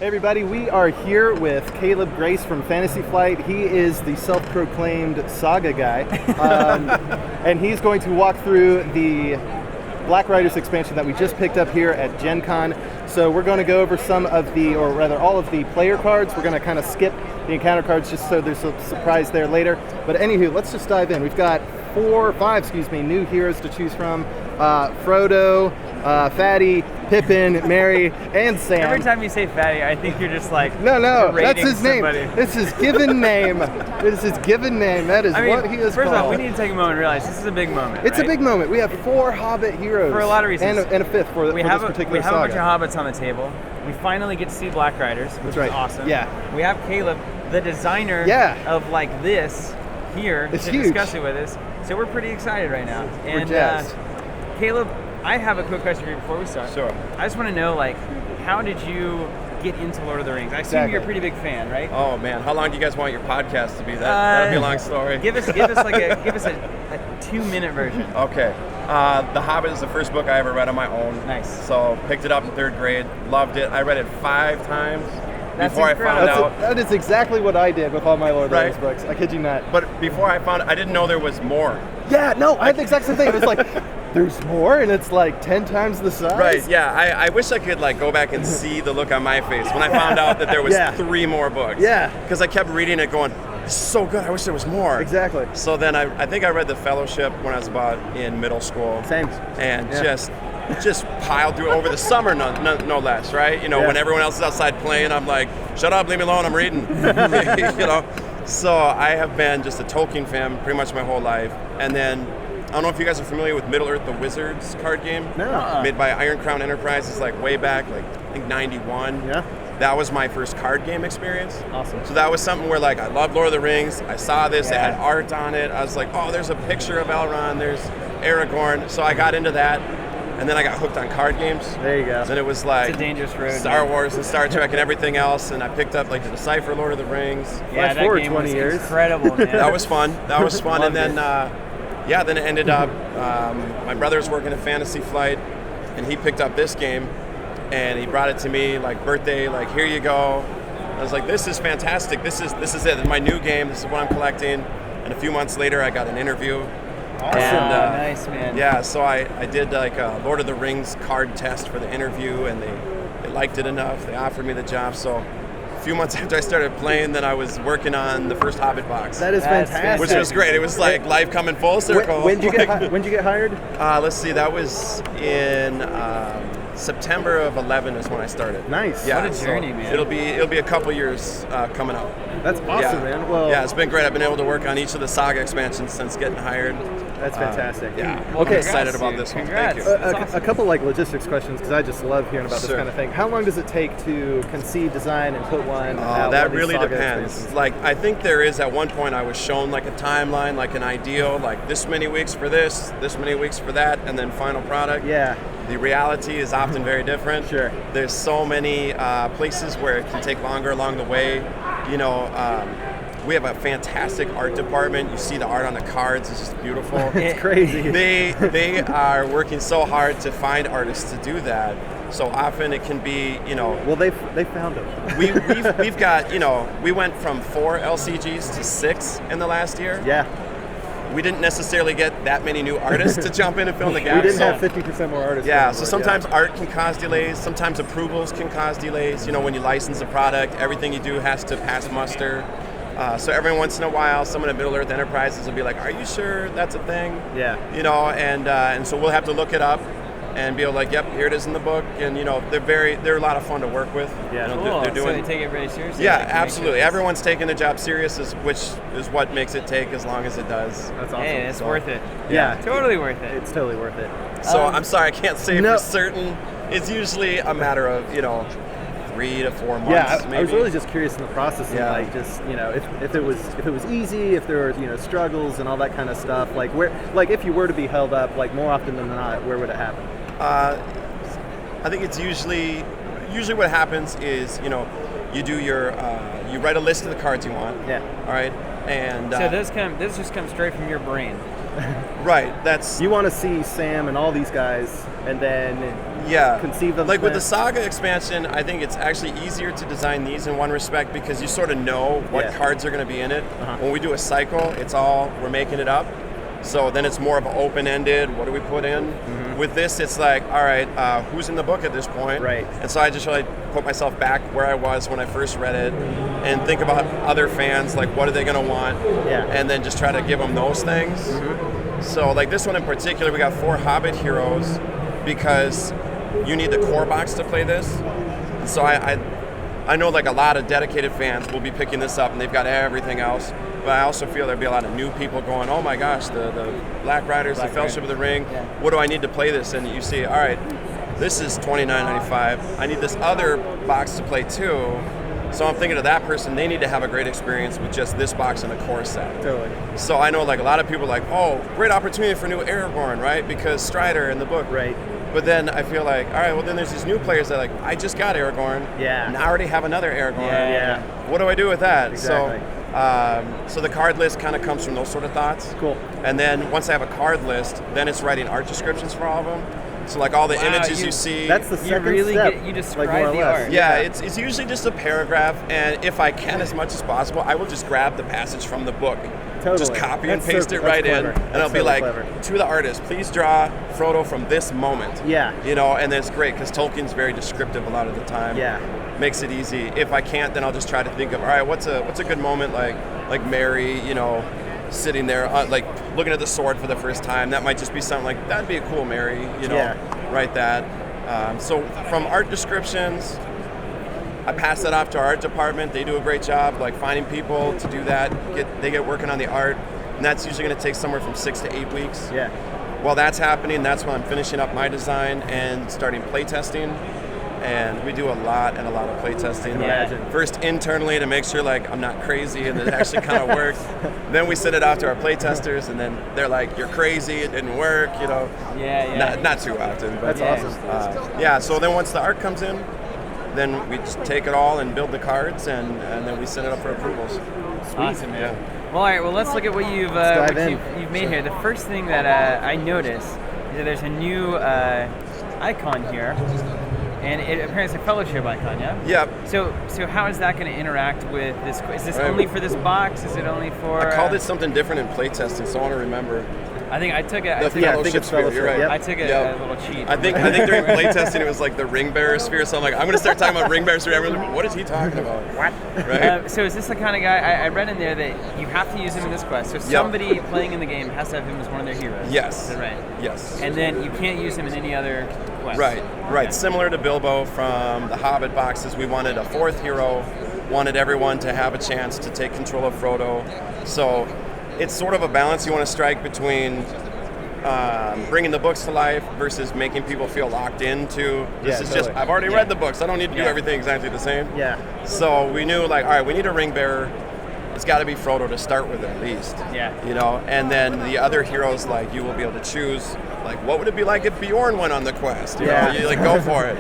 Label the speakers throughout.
Speaker 1: Hey everybody, we are here with Caleb Grace from Fantasy Flight. He is the self-proclaimed Saga guy, and he's going to walk through the Black Riders expansion that we just picked up here at GenCon. So we're going to go over some of the, or rather all of the player cards. We're going to kind of skip the encounter cards just so there's a surprise there later. But anywho, let's just dive in. We've got five new heroes to choose from. Frodo, Fatty, Pippin, Mary, and Sam.
Speaker 2: Every time you say Fatty, I think you're just like
Speaker 1: No, that's his
Speaker 2: somebody.
Speaker 1: name. This is given name. This is given name. That is what he is
Speaker 2: First
Speaker 1: called.
Speaker 2: off, we need to take a moment and realize this is a big moment.
Speaker 1: It's
Speaker 2: right?
Speaker 1: a big moment. We have 4 Hobbit heroes.
Speaker 2: For a lot of reasons.
Speaker 1: And a fifth for this particular
Speaker 2: We have
Speaker 1: saga.
Speaker 2: a bunch of Hobbits on the table. We finally get to see Black Riders, which
Speaker 1: That's right.
Speaker 2: is awesome.
Speaker 1: Yeah.
Speaker 2: We have Caleb, the designer
Speaker 1: Yeah.
Speaker 2: of like this, here
Speaker 1: It's
Speaker 2: to
Speaker 1: huge.
Speaker 2: discuss it with us. So we're pretty excited right now.
Speaker 1: We're jazzed.
Speaker 2: Caleb, I have a quick question for you before we start.
Speaker 3: Sure.
Speaker 2: I just want to know, like, how did you get into Lord of the Rings? I assume
Speaker 1: Exactly.
Speaker 2: you're a pretty big fan, right?
Speaker 3: Oh man, how long do you guys want your podcast to be? That'll be a long story.
Speaker 2: Give us a 2-minute version.
Speaker 3: Okay. The Hobbit is the first book I ever read on my own.
Speaker 2: Nice.
Speaker 3: So picked it up in 3rd grade, loved it. I read it 5 times
Speaker 2: That's
Speaker 3: before I found
Speaker 2: incredible.
Speaker 3: out.
Speaker 1: That is exactly what I did with all my Lord of the Rings
Speaker 3: Right.
Speaker 1: books. I kid you not.
Speaker 3: But before I found I didn't know there was more.
Speaker 1: Yeah, no, I had the exact same thing. It was like, there's more, and it's like 10 times the size.
Speaker 3: Right, yeah. I wish I could like go back and see the look on my face when I found out that there was
Speaker 1: Yeah.
Speaker 3: 3 more books.
Speaker 1: Yeah.
Speaker 3: Because I kept reading it going, this is so good, I wish there was more.
Speaker 1: Exactly.
Speaker 3: So then I think I read The Fellowship when I was about in middle school.
Speaker 1: Same.
Speaker 3: And
Speaker 1: Yeah.
Speaker 3: just piled through over the summer, no less, right? You know,
Speaker 1: Yeah.
Speaker 3: when everyone else is outside playing, I'm like, shut up, leave me alone, I'm reading. You know? So I have been just a Tolkien fan pretty much my whole life. And then, I don't know if you guys are familiar with Middle-earth the Wizards card game.
Speaker 1: No.
Speaker 3: Made by Iron Crown Enterprises, like way back, like I think 91.
Speaker 1: Yeah.
Speaker 3: That was my first card game experience.
Speaker 1: Awesome.
Speaker 3: So that was something where like I loved Lord of the Rings. I saw this, it
Speaker 1: Yeah.
Speaker 3: had art on it. I was like, oh, there's a picture of Elrond, there's Aragorn. So I got into that, and then I got hooked on card games.
Speaker 1: There you go.
Speaker 3: Then it was like
Speaker 2: It's a dangerous road.
Speaker 3: Star
Speaker 2: man.
Speaker 3: Wars and Star Trek and everything else, and I picked up like the Decipher Lord of the Rings.
Speaker 2: Yeah,
Speaker 1: Flash
Speaker 2: that
Speaker 1: forward
Speaker 2: game
Speaker 1: 20
Speaker 2: was
Speaker 1: years.
Speaker 2: incredible, man.
Speaker 3: That was fun. And then
Speaker 2: Loved
Speaker 3: then it ended up my brother was working at Fantasy Flight, and he picked up this game, and he brought it to me like birthday, like here you go. I was like, this is fantastic. This is it. This is my new game. This is what I'm collecting. And a few months later, I got an interview.
Speaker 1: Awesome.
Speaker 3: And,
Speaker 2: nice, man.
Speaker 3: Yeah, so I did like a Lord of the Rings card test for the interview, and they liked it enough. They offered me the job. So a few months after I started playing, then I was working on the first Hobbit box.
Speaker 1: That is
Speaker 2: That's
Speaker 1: fantastic.
Speaker 3: Which was great. It was like life coming full circle.
Speaker 1: When'd you get hired?
Speaker 3: Let's see, that was in September of 11 is when I started.
Speaker 1: Nice.
Speaker 3: Yeah,
Speaker 2: What a journey, man.
Speaker 3: It'll be a couple years coming up.
Speaker 1: That's awesome,
Speaker 3: yeah.
Speaker 1: man. Well,
Speaker 3: yeah, it's been great. I've been able to work on each of the Saga expansions since getting hired.
Speaker 1: that's fantastic.
Speaker 3: Yeah,
Speaker 2: Well,
Speaker 3: I'm excited
Speaker 2: congrats,
Speaker 3: about
Speaker 2: dude.
Speaker 3: this one.
Speaker 2: Congrats.
Speaker 3: Thank you.
Speaker 2: That's awesome.
Speaker 1: A couple like logistics questions, because I just love hearing about this
Speaker 3: Sure.
Speaker 1: kind of thing. How long does it take to conceive, design, and put one out?
Speaker 3: That
Speaker 1: one of these
Speaker 3: really
Speaker 1: Saga
Speaker 3: depends.
Speaker 1: expansions?
Speaker 3: Like, I think there is at one point I was shown like a timeline, like an ideal, like this many weeks for this many weeks for that, and then final product.
Speaker 1: Yeah.
Speaker 3: The reality is often very different.
Speaker 1: Sure.
Speaker 3: There's so many places where it can take longer along the way. You know, we have a fantastic art department. You see the art on the cards; it's just beautiful.
Speaker 1: It's crazy.
Speaker 3: They are working so hard to find artists to do that. So often it can be, you know,
Speaker 1: Well, they found them.
Speaker 3: we've got, you know, we went from 4 LCGs to 6 in the last year.
Speaker 1: Yeah.
Speaker 3: We didn't necessarily get that many new artists to jump in and fill in the
Speaker 1: We
Speaker 3: gaps.
Speaker 1: didn't
Speaker 3: so-
Speaker 1: have 50% more artists.
Speaker 3: Yeah,
Speaker 1: on
Speaker 3: so
Speaker 1: board,
Speaker 3: sometimes art can cause delays, sometimes approvals can cause delays. You know, when you license a product, everything you do has to pass muster. So every once in a while, someone at Middle-earth Enterprises will be like, are you sure that's a thing?
Speaker 1: Yeah.
Speaker 3: You know, and so we'll have to look it up and be like, yep, here it is in the book. And, you know, they're a lot of fun to work with.
Speaker 1: Yeah.
Speaker 3: You know,
Speaker 2: Cool.
Speaker 3: they're
Speaker 2: So
Speaker 3: doing,
Speaker 2: they take it really seriously.
Speaker 3: yeah,
Speaker 2: like, to make sure
Speaker 3: absolutely.
Speaker 2: it's-
Speaker 3: Everyone's taking the job serious, which is what makes it take as long as it does.
Speaker 1: That's awesome.
Speaker 2: Hey, it's
Speaker 3: So-
Speaker 2: worth it.
Speaker 1: Yeah.
Speaker 2: Totally worth it.
Speaker 1: It's totally worth it.
Speaker 3: So I'm sorry, I can't say
Speaker 1: no.
Speaker 3: for certain. It's usually a matter of, you know, 3 to 4 months.
Speaker 1: Yeah,
Speaker 3: maybe.
Speaker 1: I was really just curious in the process, and
Speaker 3: Yeah.
Speaker 1: like just if it was easy, if there were struggles and all that kind of stuff. Like if you were to be held up, like more often than not, where would it happen?
Speaker 3: I think it's usually what happens is, you know, you do your you write a list of the cards you want.
Speaker 1: Yeah.
Speaker 3: All right. And
Speaker 2: So this just comes straight from your brain.
Speaker 3: Right. That's
Speaker 1: You want to see Sam and all these guys, and then conceive of
Speaker 3: like with the Saga expansion. I think it's actually easier to design these in one respect because you sort of know what cards are going to be in it. When we do a cycle, it's all we're making it up. So then it's more of an open-ended, what do we put in? With this, it's like, all right, who's in the book at this point?
Speaker 1: Right.
Speaker 3: And so I just really put myself back where I was when I first read it and think about other fans, like what are they going to want? And then just try to give them those things. So like this one in particular, we got 4 Hobbit heroes because you need the core box to play this. And so I know like a lot of dedicated fans will be picking this up and they've got everything else. But I also feel there'll be a lot of new people going, oh my gosh, the Black Riders, the Fellowship of the Ring, what do I need to play this? And you see, all right, this is $29.95. I need this other box to play too. So I'm thinking of that person, they need to have a great experience with just this box and the core set.
Speaker 1: Totally.
Speaker 3: So I know like a lot of people are like, oh, great opportunity for new Aragorn, right? Because Strider in the book.
Speaker 1: Right.
Speaker 3: But then I feel like, all right, well then there's these new players that are like, I just got Aragorn. And I already have another Aragorn. What do I do with that?
Speaker 1: Exactly.
Speaker 3: So the card list kind of comes from those sort of thoughts.
Speaker 1: Cool.
Speaker 3: And then once I have a card list, then it's writing art descriptions for all of them. So like all the images you see.
Speaker 1: That's the second step.
Speaker 2: You describe
Speaker 1: like
Speaker 2: the art.
Speaker 3: Yeah, it's usually just a paragraph, and if I can as much as possible, I will just grab the passage from the book.
Speaker 1: Totally.
Speaker 3: Just copy and paste it right in, and I'll be like, to the artist, please draw Frodo from this moment. You know, and then it's great because Tolkien's very descriptive a lot of the time. Makes it easy. If I can't, then I'll just try to think of, all right, what's a good moment like Mary, you know, sitting there like looking at the sword for the first time. That might just be something like, that'd be a cool Mary, you know, write that. So from art descriptions, I pass that off to our art department. They do a great job like finding people to do that. They get working on the art, and that's usually going to take somewhere from 6 to 8 weeks. While that's happening, that's when I'm finishing up my design and starting play testing. And we do a lot of play testing. First internally to make sure like I'm not crazy and it actually kind of works. Then we send it off to our play testers, and then they're like, "You're crazy, it didn't work," you know. Not too often, but
Speaker 1: that's awesome.
Speaker 3: So then once the art comes in, then we just take it all and build the cards, and then we send it up for approvals.
Speaker 1: Sweet.
Speaker 2: Awesome, man. Well, all right. Well, let's look at what you've made here. The first thing that I noticed is that there's a new icon here. And it apparently is a fellowship icon, yeah? So how is that going to interact with this? Is this only for this box? Is it only for...
Speaker 3: I called it something different in playtesting, so I want to remember.
Speaker 2: I think I took it.
Speaker 1: I think it's fellowship.
Speaker 3: You're right.
Speaker 2: I took a little cheat.
Speaker 3: I think during playtesting it was like the ring bearer sphere, so I'm like, I'm going to start talking about ring bearer sphere. Everyone's like, what is he talking about?
Speaker 2: What? Right? So is this the kind of guy, I read in there that you have to use him in this quest, so somebody playing in the game has to have him as one of their heroes.
Speaker 3: Yes.
Speaker 2: Is that right?
Speaker 3: Yes.
Speaker 2: And then you can't use him in any other quest.
Speaker 3: Right. Similar to Bilbo from the Hobbit boxes, we wanted a 4th hero, wanted everyone to have a chance to take control of Frodo. So it's sort of a balance you want to strike between bringing the books to life versus making people feel locked into just I've already read the books, I don't need to do everything exactly the same. So we knew like, all right, we need a ring bearer. It's got to be Frodo to start with at least. You know, and then the other heroes, like you will be able to choose. Like, what would it be like if Bjorn went on the quest? You know, you like go for it.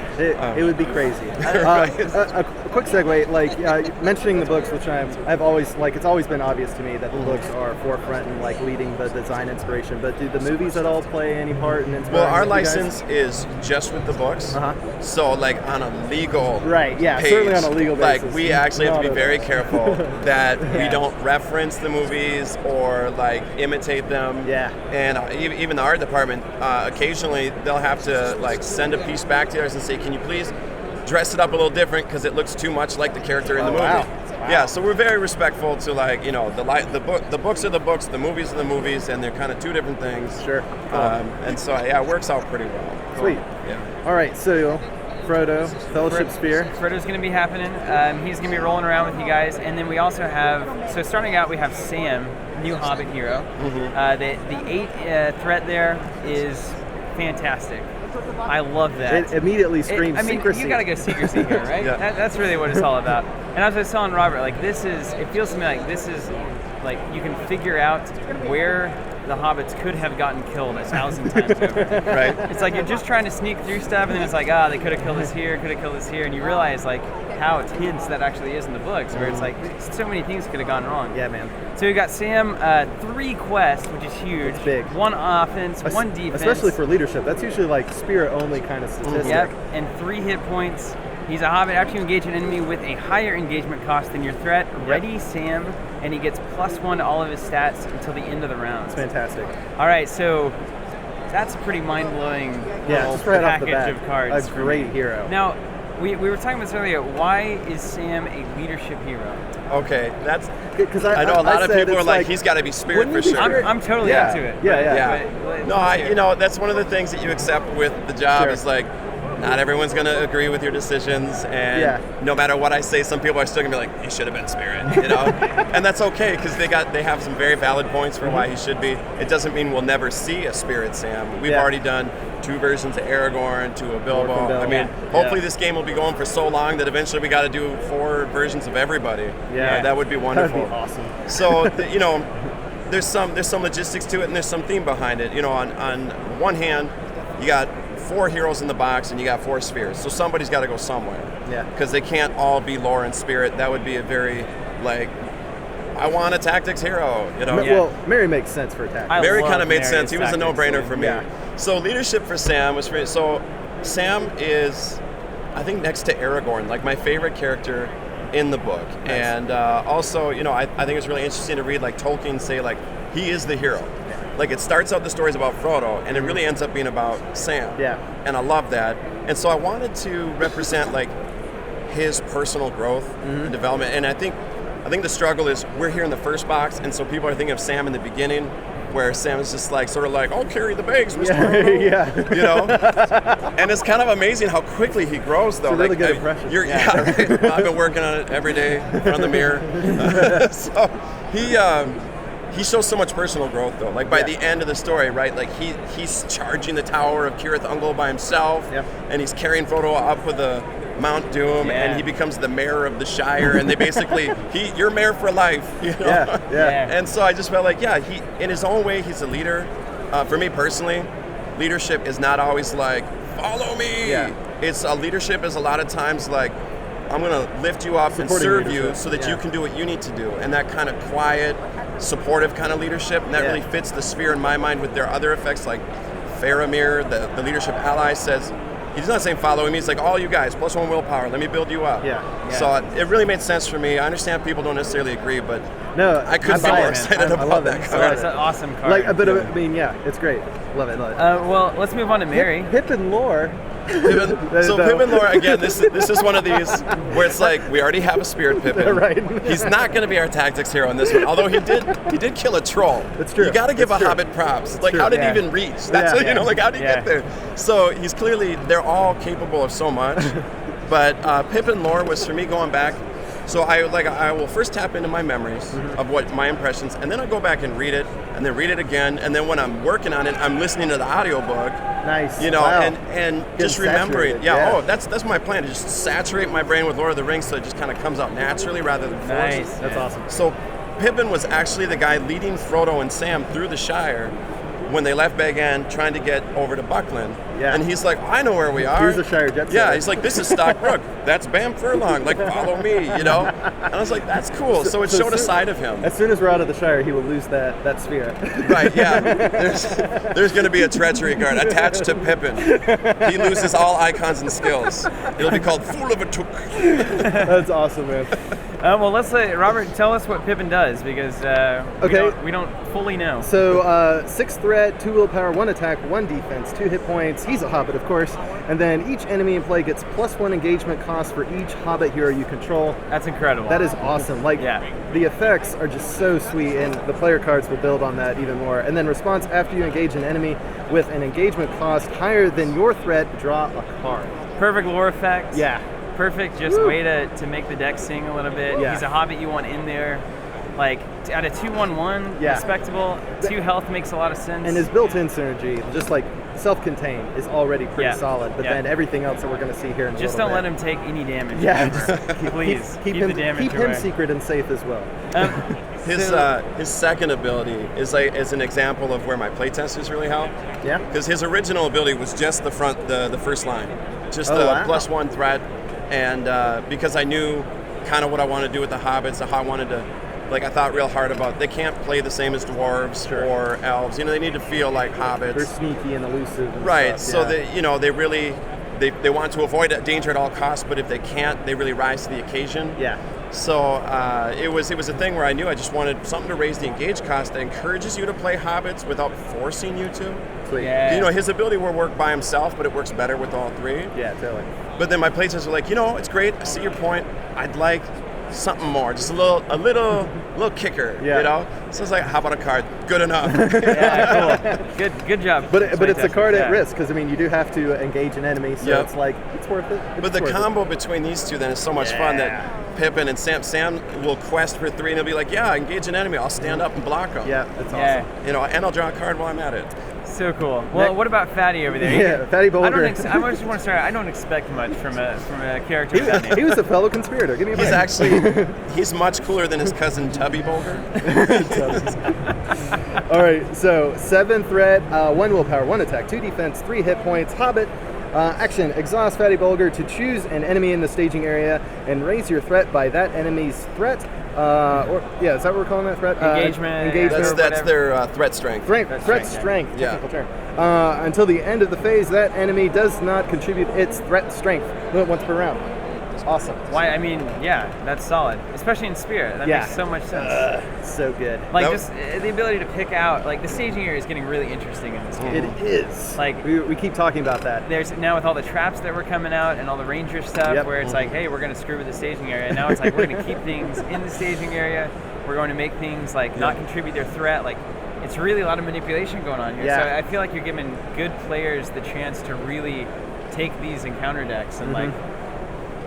Speaker 1: It would be crazy. A quick segue, like mentioning the books, which I've always like. It's always been obvious to me that the books are forefront and like leading the design inspiration. But do the movies at all play any part in inspiring?
Speaker 3: Well, our license is just with the books. So like on a legal page,
Speaker 1: certainly on a legal basis.
Speaker 3: Like we actually have to be very careful that we don't reference the movies or like imitate them. And even the art department. Occasionally they'll have to like send a piece back to us and say, can you please dress it up a little different because it looks too much like the character in the movie. Yeah, so we're very respectful to like, you know, the books are the books, the movies are the movies, and they're kind of two different things. And so it works out pretty well.
Speaker 1: Sweet. All right, so Frodo, Fellowship Sphere.
Speaker 2: Frodo's going to be happening. He's going to be rolling around with you guys, and then we also have, so starting out we have Sam, new Hobbit hero. The 8 threat there is fantastic. I love that.
Speaker 1: It immediately screams secrecy.
Speaker 2: You gotta go secrecy here, right? That's really what it's all about. And as I was telling Robert, like it feels to me like this is like you can figure out where the hobbits could have gotten killed 1,000 times over.
Speaker 3: Right.
Speaker 2: It's like you're just trying to sneak through stuff, and then it's like, they could have killed us here, could have killed us here, and you realize like how tense that actually is in the books, where it's like so many things could have gone wrong.
Speaker 1: Yeah, man.
Speaker 2: So we got Sam, 3 quests, which is huge.
Speaker 1: It's big.
Speaker 2: 1 offense, 1 defense.
Speaker 1: Especially for leadership. That's usually like spirit only kind of statistic.
Speaker 2: Yep, and 3 hit points. He's a hobbit. After you engage an enemy with a higher engagement cost than your threat, ready Sam, and he gets +1 to all of his stats until the end of the round.
Speaker 1: It's fantastic.
Speaker 2: All right, so that's a pretty mind-blowing little
Speaker 1: just right off the
Speaker 2: package
Speaker 1: bat,
Speaker 2: of cards.
Speaker 1: a great hero.
Speaker 2: Now, we were talking about this earlier. Why is Sam a leadership hero?
Speaker 3: Okay, that's
Speaker 1: because
Speaker 3: I know a lot of people are like, he's got to be spirit for sure.
Speaker 2: I'm totally up to it.
Speaker 3: Yeah. No, that's one of the things that you accept with the job is like, not everyone's going to agree with your decisions, and no matter what I say, some people are still going to be like, he should have been spirit, you know? And that's okay, because they have some very valid points for why he should be. It doesn't mean we'll never see a spirit Sam. We've already done 2 versions of Aragorn, 2 of Bilbo. I mean, hopefully this game will be going for so long that eventually we got to do 4 versions of everybody.
Speaker 1: Yeah.
Speaker 3: That would be wonderful.
Speaker 1: That would be awesome.
Speaker 3: So, there's some logistics to it, and there's some theme behind it. On one hand, you got 4 heroes in the box, and you got 4 spheres. So somebody's got to go somewhere.
Speaker 1: Yeah.
Speaker 3: Because they can't all be lore and spirit. That would be a very, I want a tactics hero,
Speaker 1: Well, Mary makes sense for tactics.
Speaker 3: Mary kind of made sense. He was a no-brainer for me.
Speaker 1: Yeah.
Speaker 3: So leadership for Sam was great. So Sam is, I think, next to Aragorn, like my favorite character in the book. Nice. And also, I think it's really interesting to read Tolkien say he is the hero. Like it starts out the stories about Frodo, and it really ends up being about Sam.
Speaker 1: Yeah.
Speaker 3: And I love that. And so I wanted to represent his personal growth and development. And I think the struggle is we're here in the first box, and so people are thinking of Sam in the beginning, where Sam is just I'll carry the bags, Mr. Frodo. And it's kind of amazing how quickly he grows, though.
Speaker 1: It's a really good impression.
Speaker 3: Right. I've been working on it every day in front of the mirror. So he shows so much personal growth, though. By the end of the story, right? He's charging the Tower of Cirith Ungol by himself, and he's carrying Frodo up with the Mount Doom, and he becomes the mayor of the Shire, and they basically, you're mayor for life, And so I just felt he, in his own way, he's a leader. For me personally, leadership is not always follow me. Yeah. It's leadership is a lot of times I'm going to lift you up and serve you so that you can do what you need to do. And that kind of quiet, supportive kind of leadership, and that really fits the sphere in my mind with their other effects, like Faramir, the leadership ally, says, he's not saying follow me, he's all you guys, +1 willpower, let me build you up. So it really made sense for me. I understand people don't necessarily agree, but I couldn't be more excited about that card.
Speaker 2: It's an awesome card.
Speaker 1: It's great. Love it.
Speaker 2: Well, let's move on to Mary.
Speaker 1: Pippin lore.
Speaker 3: Pippin lore, again, this is one of these where it's we already have a spirit Pippin.
Speaker 1: Right.
Speaker 3: He's not going to be our tactics hero in this one, although he did kill a troll.
Speaker 1: That's true.
Speaker 3: You got to give a Hobbit props. How did he even reach? That's how did he get there? So he's clearly, they're all capable of so much. But Pippin lore was, for me, going back. So I will first tap into my memories of what my impressions, and then I'll go back and read it, and then read it again, and then when I'm working on it, I'm listening to the audiobook.
Speaker 1: Nice.
Speaker 3: And just remembering. That's my plan, to just saturate my brain with Lord of the Rings so it just kind of comes out naturally rather than forced.
Speaker 2: Nice.
Speaker 1: That's awesome.
Speaker 3: So Pippin was actually the guy leading Frodo and Sam through the Shire when they left Bag End trying to get over to Buckland. Yeah. And he's I know where we are.
Speaker 1: Here's the Shire jet set.
Speaker 3: Yeah, he's this is Stockbrook. That's Bam Furlong. Follow me, And I was that's cool. So it showed a side of him.
Speaker 1: As soon as we're out of the Shire, he will lose that sphere.
Speaker 3: Right, yeah. There's going to be a treachery card attached to Pippin. He loses all icons and skills. It'll be called Fool of a Took.
Speaker 1: That's awesome, man.
Speaker 2: Well, let's Robert, tell us what Pippin does, because we don't fully know.
Speaker 1: So 6 threat, 2 willpower, 1 attack, 1 defense, 2 hit points. He's a Hobbit, of course. And then each enemy in play gets +1 engagement cost for each Hobbit hero you control.
Speaker 2: That's incredible.
Speaker 1: That is awesome. The effects are just so sweet, and the player cards will build on that even more. And then response after you engage an enemy with an engagement cost higher than your threat, draw a card.
Speaker 2: Perfect lore effect.
Speaker 1: Yeah.
Speaker 2: Perfect way to make the deck sing a little bit.
Speaker 1: Yeah.
Speaker 2: He's a Hobbit you want in there. At a 2/1/1, respectable. 2 health makes a lot of sense.
Speaker 1: And his built-in synergy, just self-contained is already pretty solid, but then everything else that we're going to see here in
Speaker 2: just
Speaker 1: a
Speaker 2: don't
Speaker 1: little
Speaker 2: let him take any damage.
Speaker 1: Yeah,
Speaker 2: please keep
Speaker 1: him,
Speaker 2: the damage
Speaker 1: keep
Speaker 2: away.
Speaker 1: him secret and safe as well.
Speaker 3: His second ability is an example of where my playtesters really help.
Speaker 1: Yeah.
Speaker 3: Because his original ability was just the first line, just
Speaker 1: wow.
Speaker 3: +1 threat, and because I knew kind of what I wanted to do with the hobbits, how I wanted to. Like, I thought real hard about, they can't play the same as dwarves or elves. They need to feel like hobbits.
Speaker 1: They're sneaky and elusive and
Speaker 3: right,
Speaker 1: stuff,
Speaker 3: so they really, they want to avoid danger at all costs, but if they can't, they really rise to the occasion.
Speaker 1: Yeah.
Speaker 3: So it was a thing where I knew I just wanted something to raise the engage cost that encourages you to play hobbits without forcing you to.
Speaker 1: Sweet.
Speaker 2: Yeah.
Speaker 3: His ability will work by himself, but it works better with all three.
Speaker 1: Yeah, totally.
Speaker 3: But then my playtesters were like, it's great, I see your point, I'd like something more, just a little kicker, So it's like, how about a card? Good enough.
Speaker 2: Yeah, cool. Good job.
Speaker 1: But it's a card at risk, because you do have to engage an enemy, so it's like, it's worth it.
Speaker 3: But the combo between these two then is so much fun that Pippin and Sam will quest for 3 and he'll be like, engage an enemy, I'll stand up and block them.
Speaker 1: Yeah, that's awesome.
Speaker 3: And I'll draw a card while I'm at it.
Speaker 2: So cool. Well, what about Fatty over there?
Speaker 1: Yeah, Fatty Bolger.
Speaker 2: I just want to start. I don't expect much from a character with that name.
Speaker 1: He was a fellow conspirator. Give me a break.
Speaker 3: He's much cooler than his cousin Tubby Bolger.
Speaker 1: All right, so 7 threat, 1 willpower, 1 attack, 2 defense, 3 hit points. Hobbit. Action, exhaust Fatty Bolger to choose an enemy in the staging area and raise your threat by that enemy's threat. Is that what we're calling that threat?
Speaker 2: Engagement.
Speaker 3: That's their threat strength.
Speaker 1: Threat strength, technical term. Until the end of the phase, that enemy does not contribute its threat strength once per round. Awesome.
Speaker 2: Why? I mean, that's solid, especially in Spirit. That makes so much sense.
Speaker 1: So good.
Speaker 2: Like just the ability to pick out, like the staging area is getting really interesting in this game.
Speaker 1: It is.
Speaker 2: Like
Speaker 1: we keep talking about that.
Speaker 2: There's now with all the traps that were coming out and all the ranger stuff, where it's like, hey, we're going to screw with the staging area. And now it's like we're going to keep things in the staging area. We're going to make things like not contribute their threat. Like it's really a lot of manipulation going on here. So I feel like you're giving good players the chance to really take these encounter decks and like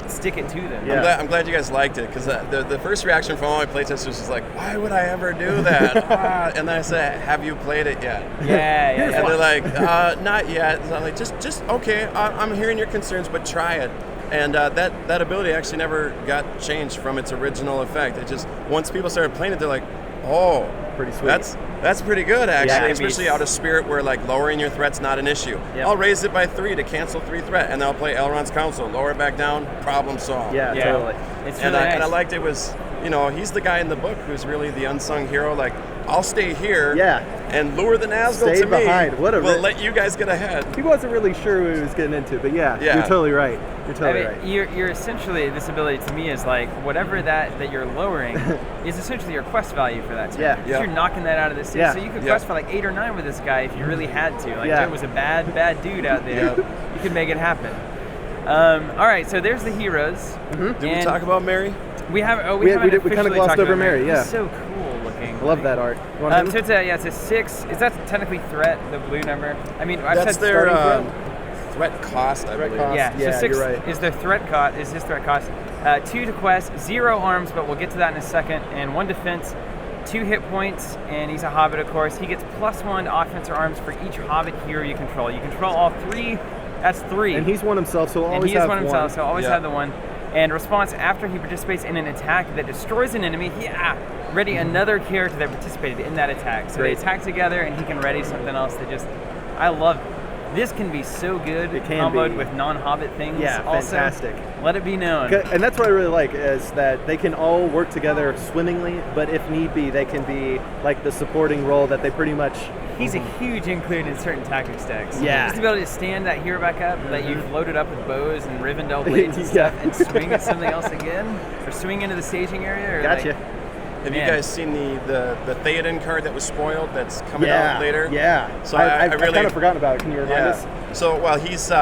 Speaker 2: stick it to them.
Speaker 1: Yeah.
Speaker 3: I'm glad you guys liked it, because the first reaction from all my playtesters was like, why would I ever do that? And then I said, have you played it yet?
Speaker 2: Yeah.
Speaker 3: And they're like, not yet. So I'm like, just okay, I'm hearing your concerns, but try it. And that ability actually never got changed from its original effect. It just, once people started playing it, they're like, oh,
Speaker 1: pretty sweet.
Speaker 3: That's pretty good, actually,
Speaker 2: Yeah,
Speaker 3: especially out of Spirit, where like lowering your threat's not an issue.
Speaker 2: Yep.
Speaker 3: I'll raise it by 3 to cancel 3 threat, and then I'll play Elrond's Counsel, lower it back down, problem solved.
Speaker 1: Yeah, totally.
Speaker 2: It's
Speaker 3: And
Speaker 2: really nice.
Speaker 3: I liked it was, he's the guy in the book who's really the unsung hero. Like, I'll stay here and lure the Nazgul to
Speaker 1: behind.
Speaker 3: me.
Speaker 1: We'll
Speaker 3: let you guys get ahead.
Speaker 1: He wasn't really sure what he was getting into, but you're totally right. Right.
Speaker 2: You're essentially, this ability to me is like whatever that you're lowering is essentially your quest value for that turn.
Speaker 1: Yeah.
Speaker 2: You're knocking that out of the city. So you could quest for like 8 or 9 with this guy if you really had to. Like if it was a bad dude out there, you could make it happen. All right, so there's the heroes.
Speaker 3: Did we talk about Mary?
Speaker 2: We haven't.
Speaker 1: We kind of glossed over Mary.
Speaker 2: It's so cool looking.
Speaker 1: I love that art.
Speaker 2: So it's a 6. Is that technically threat? The blue number. I mean, I've
Speaker 3: That's
Speaker 2: said
Speaker 3: their threat cost, I believe.
Speaker 1: Cost.
Speaker 2: Yeah, so 6
Speaker 1: you're right.
Speaker 2: is their threat cost. Is his threat cost? 2 to quest, 0 arms, but we'll get to that in a second, and 1 defense, 2 hit points, and he's a Hobbit, of course. He gets +1 offense or arms for each Hobbit hero you control. You control all 3. That's 3.
Speaker 1: And he's one himself, so always
Speaker 2: and he is
Speaker 1: have
Speaker 2: one himself, so always
Speaker 3: Yeah.
Speaker 2: have the 1. And response after he participates in an attack that destroys an enemy. Ready another character that participated in that attack. So
Speaker 1: Great.
Speaker 2: they attack together, and he can ready something else that just. I love it. This can be so good.
Speaker 1: It can
Speaker 2: comboed
Speaker 1: be.
Speaker 2: with non-Hobbit things.
Speaker 1: Yeah,
Speaker 2: also.
Speaker 1: fantastic.
Speaker 2: Let it be known.
Speaker 1: And that's what I really like, is that they can all work together swimmingly, but if need be, they can be like the supporting role that they pretty much...
Speaker 2: He's a huge include in certain tactics decks.
Speaker 1: Yeah.
Speaker 2: Just to be able to stand that hero back up that you've loaded up with bows and Rivendell blades and stuff and swing at something else again, or swing into the staging area. Or
Speaker 1: Gotcha.
Speaker 2: Like,
Speaker 3: Have you guys seen the Theoden card that was spoiled that's coming out later?
Speaker 1: Yeah.
Speaker 3: So
Speaker 1: I've
Speaker 3: really
Speaker 1: kind of forgotten about it. Can you remind us?
Speaker 3: So, well, he's,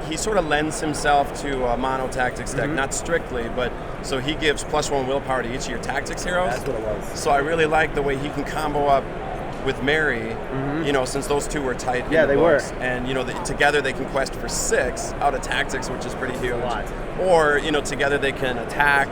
Speaker 3: he sort of lends himself to a mono tactics deck, not strictly, but so he gives +1 willpower to each of your tactics heroes.
Speaker 1: That's what it was.
Speaker 3: So I really like the way he can combo up with Mary, since those two were tight in the
Speaker 1: they
Speaker 3: books.
Speaker 1: were.
Speaker 3: And, together they can quest for 6 out of tactics, which is pretty huge.
Speaker 1: A lot.
Speaker 3: Or, together they can attack,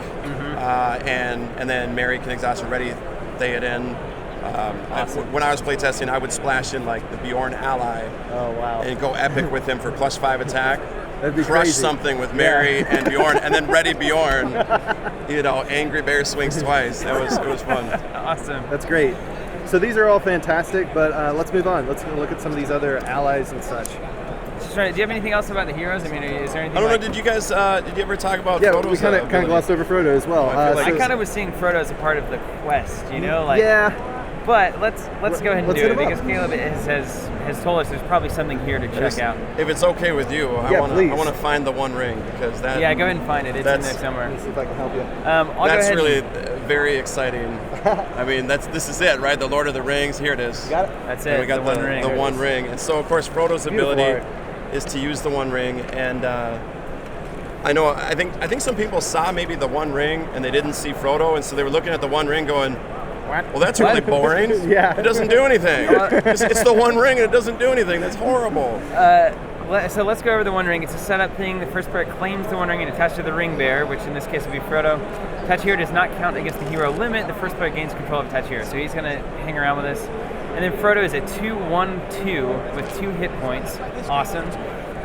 Speaker 3: and then Mary can exhaust and ready Theoden,
Speaker 2: Awesome.
Speaker 3: When I was playtesting, I would splash in like the Bjorn ally.
Speaker 1: Oh, wow.
Speaker 3: And go epic with him for +5 attack.
Speaker 1: That'd be
Speaker 3: Crush
Speaker 1: crazy.
Speaker 3: something with Mary and Bjorn, and then ready Bjorn. Angry bear swings twice. It was fun.
Speaker 2: Awesome.
Speaker 1: That's great. So these are all fantastic, but let's move on. Let's look at some of these other allies and such.
Speaker 2: Do you have anything else about the heroes? I mean, is there anything?
Speaker 3: I don't know. Did you guys? Did you ever talk about?
Speaker 1: Yeah,
Speaker 3: Frodo's
Speaker 1: we kind of glossed over Frodo as well.
Speaker 2: I kind of was seeing Frodo as a part of the quest,
Speaker 1: yeah.
Speaker 2: But let's go ahead and do it because
Speaker 1: up.
Speaker 2: Caleb has told us there's probably something here to check out.
Speaker 3: If it's okay with you, I want to find the One Ring because that.
Speaker 2: Yeah, go ahead and find it. It's in there somewhere.
Speaker 1: Let me see if I can help you.
Speaker 3: That's really very exciting. I mean, this is it, right? The Lord of the Rings. Here it is.
Speaker 1: You got it.
Speaker 2: That's it.
Speaker 3: And we got
Speaker 2: the One Ring.
Speaker 3: The One Ring, and so of course Frodo's ability
Speaker 1: art.
Speaker 3: is to use the One Ring, and I think some people saw maybe the One Ring and they didn't see Frodo, and so they were looking at the One Ring going, well, that's really boring.
Speaker 1: Yeah.
Speaker 3: It doesn't do anything. It's the One Ring and it doesn't do anything. That's horrible.
Speaker 2: So let's go over the One Ring. It's a setup thing. The first player claims the One Ring and attaches to the ring bearer, which in this case would be Frodo. Attached hero does not count against the hero limit. The first player gains control of attached hero. So he's going to hang around with us. And then Frodo is a 2/1/2 with 2 hit points. Awesome.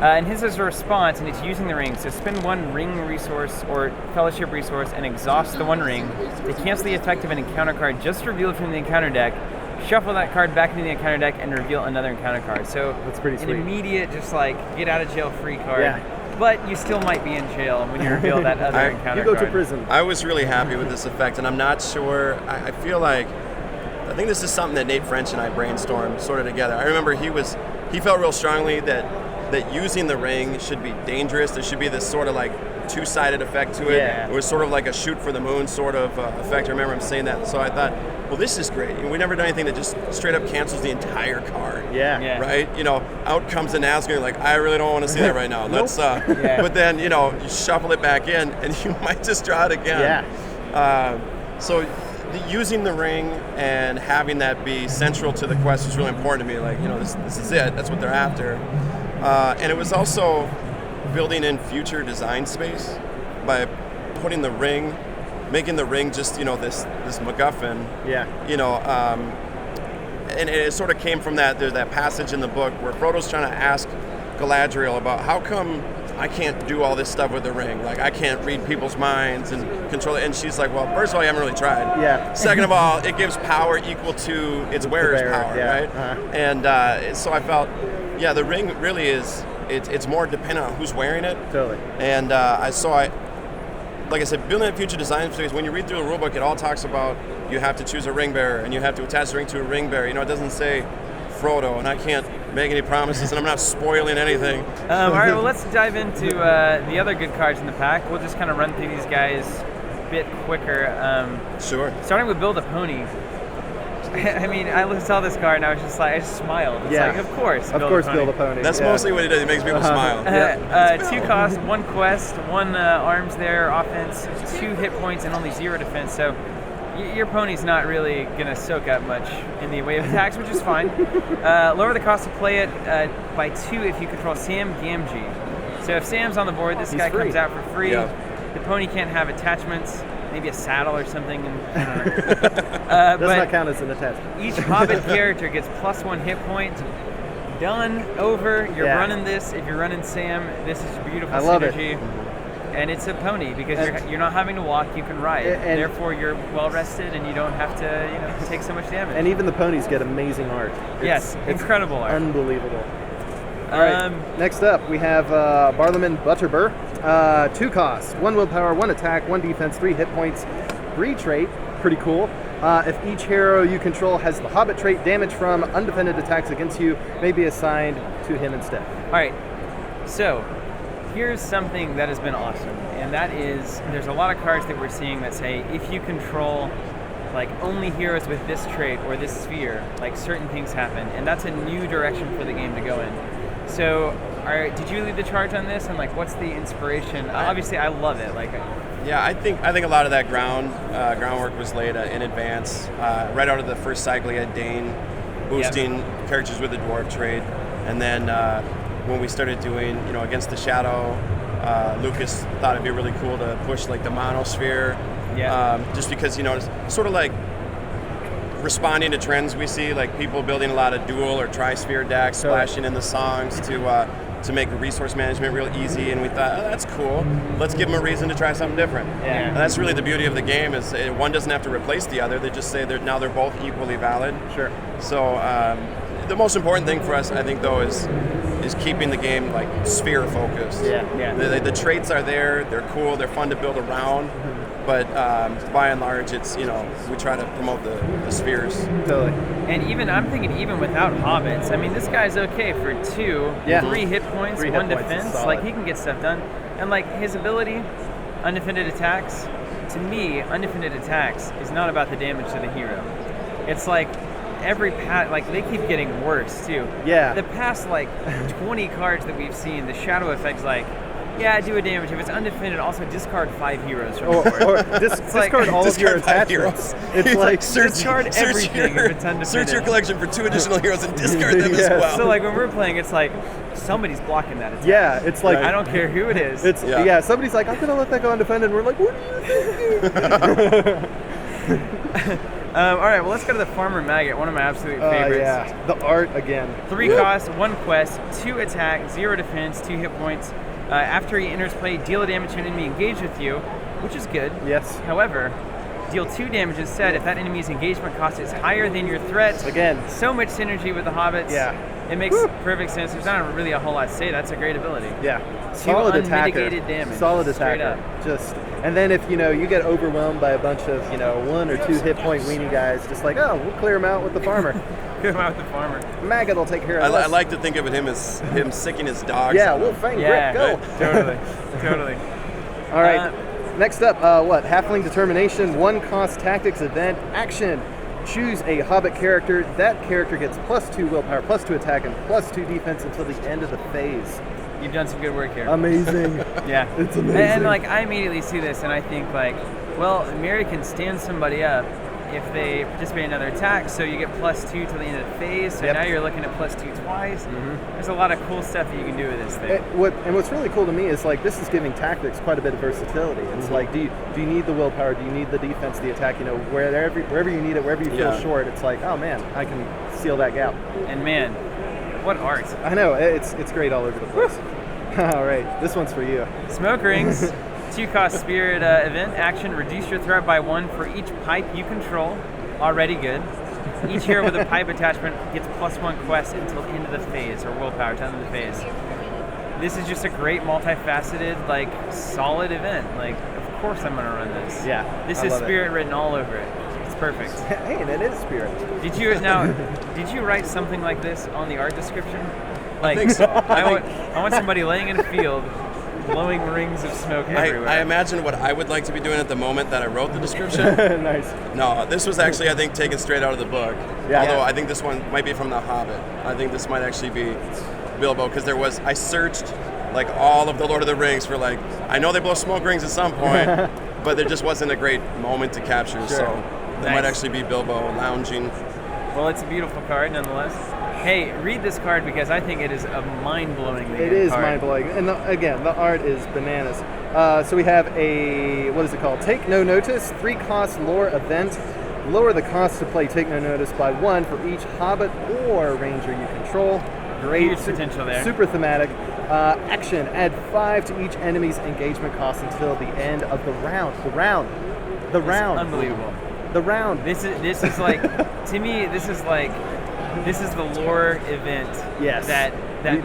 Speaker 2: And his is a response, and it's using the ring. So spend 1 ring resource or fellowship resource and exhaust the One Ring to cancel the effect of an encounter card just revealed from the encounter deck. Shuffle that card back into the encounter deck and reveal another encounter card. So
Speaker 1: that's pretty sweet.
Speaker 2: An immediate, just like get out of jail free card.
Speaker 1: Yeah.
Speaker 2: But you still might be in jail when you reveal that other encounter card.
Speaker 1: You go to prison.
Speaker 3: I was really happy with this effect, and I'm not sure. I feel like I think this is something that Nate French and I brainstormed sort of together. I remember he felt real strongly that using the ring should be dangerous. There should be this sort of like two-sided effect to it.
Speaker 2: Yeah.
Speaker 3: It was sort of like a shoot for the moon sort of effect. I remember him saying that. So I thought, well, this is great. We never done anything that just straight up cancels the entire card.
Speaker 1: Yeah.
Speaker 3: Right? Out comes a Nazgul, like, I really don't want to see that right now. Let's. But then, you shuffle it back in, and you might just draw it again.
Speaker 1: Yeah.
Speaker 3: So using the ring and having that be central to the quest was really important to me. Like, this is it. That's what they're after. And it was also building in future design space by putting the ring, making the ring just, this MacGuffin.
Speaker 1: Yeah.
Speaker 3: And it sort of came from that. There's that passage in the book where Frodo's trying to ask Galadriel about how come I can't do all this stuff with the ring. Like, I can't read people's minds and control it. And she's like, well, first of all, you haven't really tried.
Speaker 1: Yeah.
Speaker 3: Second of all, it gives power equal to its wearer's power, right?
Speaker 1: Uh-huh.
Speaker 3: And so I felt, the ring really is, it's more dependent on who's wearing it.
Speaker 1: Totally.
Speaker 3: And like I said, building a future design space, when you read through the rulebook, it all talks about you have to choose a ring bearer and you have to attach the ring to a ring bearer. It doesn't say Frodo, and I can't make any promises, and I'm not spoiling anything.
Speaker 2: All right, well, let's dive into the other good cards in the pack. We'll just kind of run through these guys a bit quicker.
Speaker 3: Sure.
Speaker 2: Starting with Build a Pony. I mean, I saw this card and I was just like, I just smiled. It's like, of course,
Speaker 1: Build a Pony.
Speaker 3: That's mostly what it does. It makes people smile.
Speaker 2: 2 cost, 1 quest, 1 arms there, offense, 2 hit points, and only 0 defense. So your pony's not really going to soak up much in the way of attacks, which is fine. Lower the cost to play it by 2 if you control Sam Gamgee. So if Sam's on the board, this guy comes out for free.
Speaker 3: Yeah.
Speaker 2: The pony can't have attachments, maybe a saddle or something.
Speaker 1: Does not count as an attachment.
Speaker 2: Each Hobbit character gets +1 hit point. Done, over. You're running this. If you're running Sam, this is beautiful synergy. And it's a pony because you're not having to walk, you can ride. And therefore, you're well rested and you don't have to take so much damage.
Speaker 1: And even the ponies get amazing art.
Speaker 2: It's incredible art.
Speaker 1: Unbelievable. All right, next up we have Barlaman Butterbur. 2 costs, 1 willpower, 1 attack, 1 defense, 3 hit points, 3 trait, pretty cool. If each hero you control has the Hobbit trait, damage from undefended attacks against you may be assigned to him instead.
Speaker 2: All right, so here's something that has been awesome, and that is there's a lot of cards that we're seeing that say if you control like only heroes with this trait or this sphere, like certain things happen, and that's a new direction for the game to go in. So, did you lead the charge on this, and like, what's the inspiration? Obviously, I love it. Like,
Speaker 3: I think a lot of that groundwork was laid in advance. Right out of the first cycle, you had Dane boosting characters with the dwarf trait, and then when we started doing, Against the Shadow, Lucas thought it'd be really cool to push like the monosphere. Just because it's sort of like responding to trends we see, like people building a lot of dual or tri-sphere decks, splashing in the songs to make resource management real easy, and we thought, oh, that's cool. Let's give them a reason to try something different.
Speaker 2: Yeah.
Speaker 3: And that's really the beauty of the game, is one doesn't have to replace the other. They just say now they're both equally valid.
Speaker 1: Sure.
Speaker 3: So the most important thing for us, I think, though, is keeping the game like sphere focused.
Speaker 2: Yeah.
Speaker 3: The traits are there. They're cool. They're fun to build around. But by and large, it's, we try to promote the spheres.
Speaker 1: Totally.
Speaker 2: And I'm thinking even without hobbits, I mean, this guy's okay for 3 hit points, 1 defense. Like, he can get stuff done. And like his ability, undefended attacks, to me, undefended attacks is not about the damage to the hero. It's like every like they keep getting worse too.
Speaker 1: Yeah.
Speaker 2: The past like 20 cards that we've seen, the shadow effect's like, yeah, do a damage. If it's undefended, also discard 5 heroes from the board.
Speaker 1: Or discard all of your attachments.
Speaker 2: It's like discard everything if it's undefended.
Speaker 3: Search your collection for 2 additional heroes and discard them as well.
Speaker 2: So like when we're playing, it's like somebody's blocking that attack.
Speaker 1: Yeah, it's like
Speaker 2: I don't care who it is.
Speaker 1: It's somebody's like, I'm gonna let that go undefended, and we're like, what are you thinking?
Speaker 2: All right, well, let's go to the Farmer Maggot, one of my absolute favorites.
Speaker 1: Yeah, the art again.
Speaker 2: 3 cost, 1 quest, 2 attack, 0 defense, 2 hit points. After he enters play, deal a damage to an enemy engaged with you, which is good.
Speaker 1: Yes.
Speaker 2: However, deal 2 damage instead if that enemy's engagement cost is higher than your threat.
Speaker 1: Again.
Speaker 2: So much synergy with the hobbits.
Speaker 1: Yeah.
Speaker 2: It makes perfect sense. There's not really a whole lot to say. That's a great ability.
Speaker 1: Yeah.
Speaker 2: 2
Speaker 1: Solid attacker.
Speaker 2: unmitigated damage.
Speaker 1: Solid
Speaker 2: Straight
Speaker 1: attacker.
Speaker 2: up.
Speaker 1: And then if you get overwhelmed by a bunch of 1 or 2 hit point weenie guys, just like, oh, we'll clear them out with the farmer.
Speaker 2: Clear them out with the farmer.
Speaker 1: Maggot will take care of us.
Speaker 3: I like to think of him as him sicking his dogs.
Speaker 1: Yeah, Wolf Fang, Grip, go.
Speaker 2: Totally.
Speaker 1: All right. Next up, Halfling Determination, 1 cost tactics event action. Choose a Hobbit character. That character gets +2 willpower, +2 attack, and +2 defense until the end of the phase.
Speaker 2: You've done some good work here.
Speaker 1: Amazing.
Speaker 2: Yeah.
Speaker 1: It's amazing.
Speaker 2: And like I immediately see this and I think like, well, Mary can stand somebody up if they participate in another attack, so you get +2 till the end of the phase. So now you're looking at +2 twice. There's a lot of cool stuff that you can do with this thing.
Speaker 1: And what's really cool to me is like this is giving tactics quite a bit of versatility. It's like, do you need the willpower? Do you need the defense, the attack? Wherever you need it, wherever you feel short, it's like, oh man, I can seal that gap.
Speaker 2: And man, what art!
Speaker 1: I know, it's great all over the place. All right, this one's for you.
Speaker 2: Smoke Rings. 2 cost spirit event action. Reduce your threat by 1 for each pipe you control. Already good. Each hero with a pipe attachment gets +1 quest until the end of the phase, or willpower till the end of the phase. This is just a great multifaceted, like solid event. Like, of course I'm gonna run this.
Speaker 1: Yeah.
Speaker 2: This is spirit written all over it. It's perfect.
Speaker 1: Hey, and it is spirit.
Speaker 2: Did you write something like this on the art description? Like,
Speaker 3: I think so.
Speaker 2: I want somebody laying in a field, blowing rings of smoke everywhere.
Speaker 3: I imagine what I would like to be doing at the moment that I wrote the description.
Speaker 1: Nice.
Speaker 3: No, this was actually, I think, taken straight out of the book.
Speaker 1: Yeah.
Speaker 3: Although I think this one might be from The Hobbit. I think this might actually be Bilbo, because I searched like all of the Lord of the Rings for like, I know they blow smoke rings at some point, but there just wasn't a great moment to capture.
Speaker 1: Sure.
Speaker 3: So that might actually be Bilbo lounging.
Speaker 2: Well, it's a beautiful card nonetheless. Hey, read this card because I think it is a mind-blowingly
Speaker 1: It
Speaker 2: good
Speaker 1: is
Speaker 2: card.
Speaker 1: mind-blowing. And again, the art is bananas. So we have what is it called? Take No Notice, 3 cost lore event. Lower the cost to play Take No Notice by 1 for each Hobbit or Ranger you control. Great.
Speaker 2: Huge potential there.
Speaker 1: Super thematic. Action, add 5 to each enemy's engagement cost until the end of the round. The round.
Speaker 2: Unbelievable.
Speaker 1: The round.
Speaker 2: This is like, to me, this is the lore event that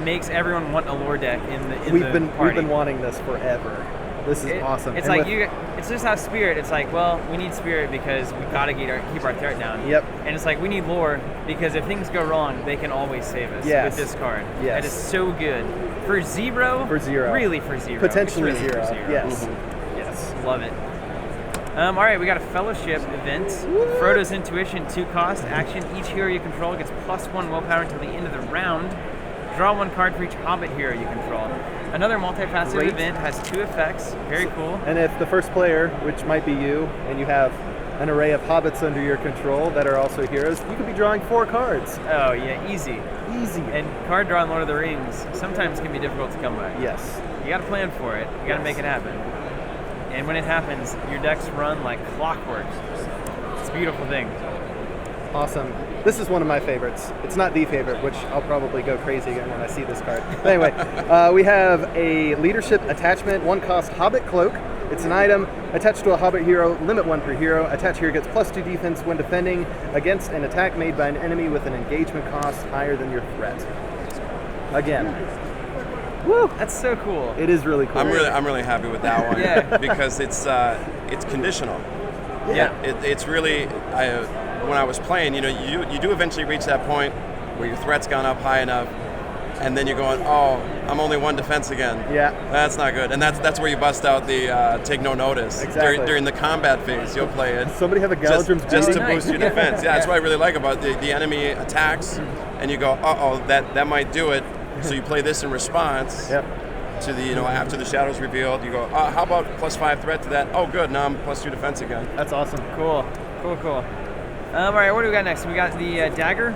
Speaker 2: makes everyone want a lore deck in the party.
Speaker 1: We've been wanting this forever. This is awesome.
Speaker 2: It's like it's just how spirit. It's like, well, we need spirit because we gotta keep our threat down.
Speaker 1: Yep.
Speaker 2: And it's like we need lore because if things go wrong, they can always save us with this card.
Speaker 1: Yes.
Speaker 2: That is so good for zero.
Speaker 1: For zero.
Speaker 2: Really for zero.
Speaker 1: Potentially
Speaker 2: It's really
Speaker 1: zero.
Speaker 2: for zero.
Speaker 1: Yes.
Speaker 2: Yes. Love it. All right, we got a fellowship event. Frodo's Intuition, 2 cost action. Each hero you control gets +1 willpower until the end of the round. Draw 1 card for each Hobbit hero you control. Another multifaceted event has 2 effects. Very cool.
Speaker 1: And if the first player, which might be you, and you have an array of hobbits under your control that are also heroes, you could be drawing 4 cards.
Speaker 2: Oh yeah, easy.
Speaker 1: Easy.
Speaker 2: And card draw in Lord of the Rings sometimes can be difficult to come by.
Speaker 1: Yes.
Speaker 2: You got to plan for it. You got to make it happen. And when it happens, your decks run like clockwork. It's a beautiful thing.
Speaker 1: Awesome. This is one of my favorites. It's not the favorite, which I'll probably go crazy again when I see this card. But anyway, we have a leadership attachment, 1-cost Hobbit Cloak. It's an item attached to a Hobbit hero, limit 1 per hero. Attached hero gets +2 defense when defending against an attack made by an enemy with an engagement cost higher than your threat. Again. Woo!
Speaker 2: That's so cool.
Speaker 1: It is really cool.
Speaker 3: I'm really happy with that one because it's conditional.
Speaker 1: Yeah.
Speaker 3: It's really when I was playing, you do eventually reach that point where your threat's gone up high enough, and then you're going, oh, I'm only 1 defense again.
Speaker 1: Yeah.
Speaker 3: That's not good. And that's where you bust out the take no notice.
Speaker 1: Exactly.
Speaker 3: During the combat phase, you'll play it.
Speaker 1: Somebody have a Galadrim's
Speaker 3: just to
Speaker 1: Bounty?
Speaker 3: boost your defense. Yeah, that's what I really like about the enemy attacks, and you go, uh-oh, that might do it. So you play this in response.
Speaker 1: Yep.
Speaker 3: To the, after the shadow's revealed, you go, how about +5 threat to that? Oh, good, now I'm +2 defense again.
Speaker 1: That's awesome.
Speaker 2: Cool. All right, what do we got next? We got the Dagger.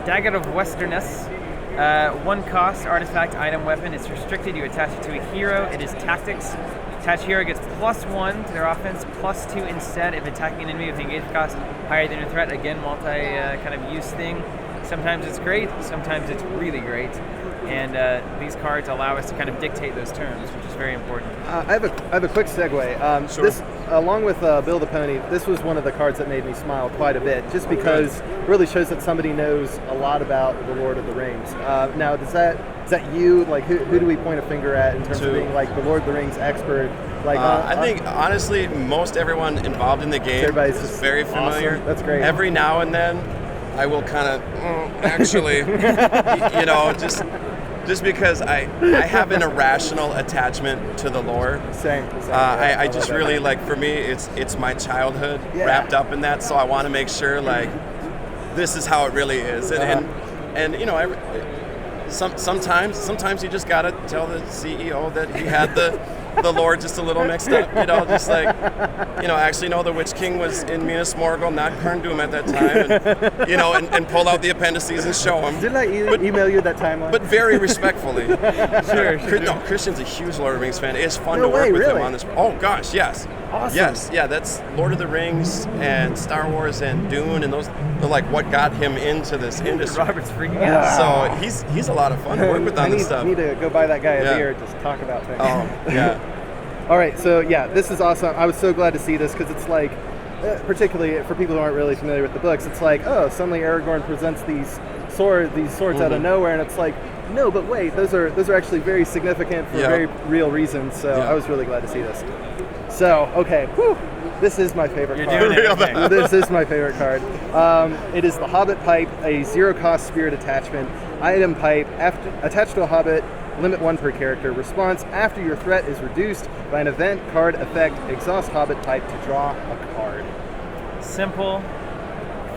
Speaker 2: Dagger of Westerness. 1-cost artifact item weapon. It's restricted. You attach it to a hero. It is tactics. Attached hero gets +1 to their offense, +2 instead if attacking an enemy with engagement cost higher than your threat. Again, kind of use thing. Sometimes it's great. Sometimes it's really great. And these cards allow us to kind of dictate those terms, which is very important.
Speaker 1: I have a quick segue.
Speaker 3: Sure.
Speaker 1: This, along with Bill the Pony, this was one of the cards that made me smile quite a bit, just because it really shows that somebody knows a lot about the Lord of the Rings. Now, is that you? Like, who do we point a finger at in terms of being like the Lord of the Rings expert? Like,
Speaker 3: I think honestly, most everyone involved in the game
Speaker 1: everybody's
Speaker 3: is
Speaker 1: just
Speaker 3: very familiar.
Speaker 1: Awesome. That's great.
Speaker 3: Every now and then, I will kind of actually, just because I have an irrational attachment to the lore.
Speaker 1: Same.
Speaker 3: I just really for me, it's my childhood wrapped up in that. So I want to make sure this is how it really is, and sometimes you just gotta tell the CEO that he had the lore just a little mixed up. Actually no, the Witch King was in Minas Morgul, not Carn-Dûm at that time, and pull out the appendices and show him.
Speaker 1: Didn't I email you that timeline?
Speaker 3: But very respectfully.
Speaker 2: Sure.
Speaker 3: No, Christian's a huge Lord of the Rings fan. It's fun
Speaker 1: No
Speaker 3: to work
Speaker 1: way,
Speaker 3: with
Speaker 1: really?
Speaker 3: him on this. Oh gosh, yes.
Speaker 1: Awesome.
Speaker 3: Yes, yeah, that's Lord of the Rings and Star Wars and Dune, and those are what got him into this industry.
Speaker 2: Robert's freaking out.
Speaker 3: So he's a lot of fun to work with on this stuff.
Speaker 1: I need to go buy that guy a beer and just talk about things.
Speaker 3: Oh, yeah.
Speaker 1: All right, so yeah, this is awesome. I was so glad to see this because it's particularly for people who aren't really familiar with the books, it's suddenly Aragorn presents these swords out of nowhere, and it's no, but wait, those are actually very significant for very real reasons. So I was really glad to see this. So okay, this is my favorite card.
Speaker 2: You're doing it. Okay.
Speaker 1: This is my favorite card. It is the Hobbit Pipe, a 0-cost spirit attachment. Item pipe, attached to a Hobbit, limit 1 per character. Response, after your threat is reduced by an event, card, effect, exhaust Hobbit Pipe to draw a card.
Speaker 2: Simple,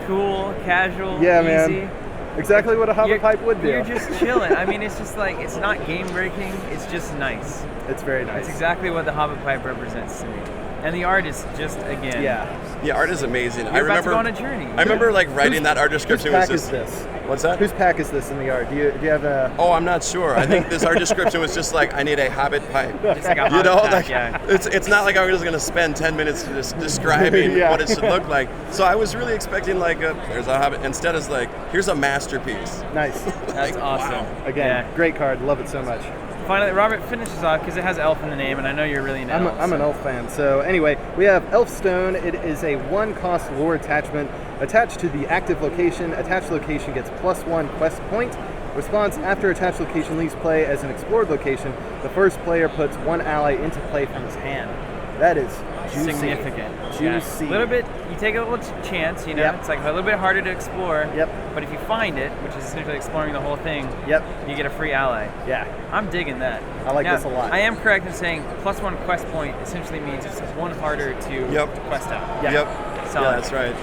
Speaker 2: cool, casual, easy.
Speaker 1: Man. Exactly what a Hobbit Pipe would do.
Speaker 2: You're just chilling. I mean, it's just it's not game breaking, it's just nice.
Speaker 1: It's very nice.
Speaker 2: It's exactly what the Hobbit Pipe represents to me. And the art is just, again.
Speaker 3: Yeah, art is amazing.
Speaker 2: You're about to go on a journey.
Speaker 3: I remember writing that art description.
Speaker 1: Whose pack is this?
Speaker 3: What's that?
Speaker 1: Whose pack is this in the art? Do you have a?
Speaker 3: Oh, I'm not sure. I think this art description was just I need a Hobbit pipe.
Speaker 2: Just like a Hobbit pack,
Speaker 3: It's not like I was going to spend 10 minutes just describing what it should look like. So I was really expecting there's a Hobbit. Instead it's here's a masterpiece.
Speaker 1: Nice.
Speaker 2: That's awesome.
Speaker 3: Wow.
Speaker 1: Again, great card. Love it so much.
Speaker 2: Finally, Robert finishes off because it has elf in the name, and I know you're really an elf.
Speaker 1: I'm an elf fan. So anyway, we have Elf Stone. It is a 1-cost lore attachment attached to the active location. Attached location gets +1 quest point. Response, after attached location leaves play as an explored location, the first player puts 1 ally into play from his hand. That is juicy.
Speaker 2: Significant.
Speaker 1: Juicy.
Speaker 2: A little bit, you take a little chance, It's a little bit harder to explore.
Speaker 1: Yep.
Speaker 2: But if you find it, which is essentially exploring the whole thing,
Speaker 1: you
Speaker 2: get a free ally.
Speaker 1: Yeah.
Speaker 2: I'm digging that.
Speaker 1: I like this a lot.
Speaker 2: I am correct in saying +1 quest point essentially means it's 1 harder to quest out.
Speaker 1: Yeah.
Speaker 3: Yep.
Speaker 2: Solid.
Speaker 3: Yeah, that's right.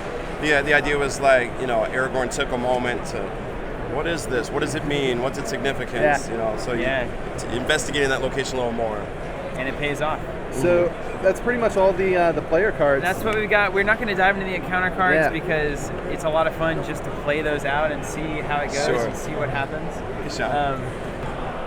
Speaker 3: The idea was Aragorn took a moment to, what is this? What does it mean? What's its significance? So investigating that location a little more.
Speaker 2: And it pays off.
Speaker 1: So that's pretty much all the player cards.
Speaker 2: That's what we've got. We're not going to dive into the encounter cards because it's a lot of fun just to play those out and see how it goes and see what happens.
Speaker 3: Good shot.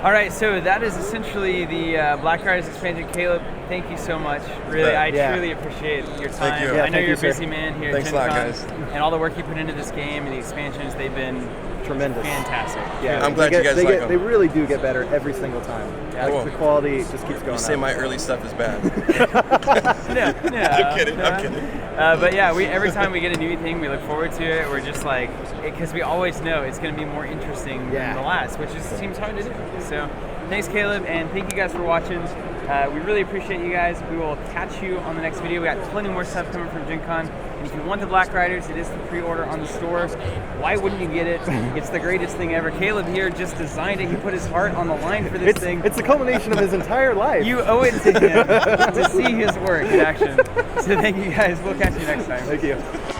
Speaker 2: All right, so that is essentially the Black Riders Expansion. Caleb, thank you so much. Really, I truly appreciate your time.
Speaker 3: Thank you.
Speaker 1: Yeah,
Speaker 2: I know
Speaker 1: thank
Speaker 2: you're
Speaker 1: you,
Speaker 2: a busy
Speaker 1: sir.
Speaker 2: man here
Speaker 3: Thanks
Speaker 2: at
Speaker 3: a lot,
Speaker 2: GenCon,
Speaker 3: guys.
Speaker 2: and all the work you put into this game and the expansions, they've been
Speaker 1: Tremendous.
Speaker 2: fantastic.
Speaker 1: Yeah,
Speaker 3: I'm glad you guys like them.
Speaker 1: They really do get better every single time.
Speaker 2: Yeah.
Speaker 1: Like, the quality just keeps going
Speaker 3: You say
Speaker 1: up.
Speaker 3: my early stuff is bad.
Speaker 2: No,
Speaker 3: I'm kidding. I'm kidding.
Speaker 2: But yeah, every time we get a new thing, we look forward to it. We're just like, because we always know it's going to be more interesting than the last, which seems hard to do. So thanks, Caleb, and thank you guys for watching. We really appreciate you guys. We will catch you on the next video. We got plenty more stuff coming from GenCon. And if you want the Black Riders, it is the pre-order on the store. Why wouldn't you get it? It's the greatest thing ever. Caleb here just designed it. He put his heart on the line for this thing.
Speaker 1: It's the culmination of his entire life.
Speaker 2: You owe it to him to see his work in action. So thank you guys. We'll catch you next time.
Speaker 1: Thank you.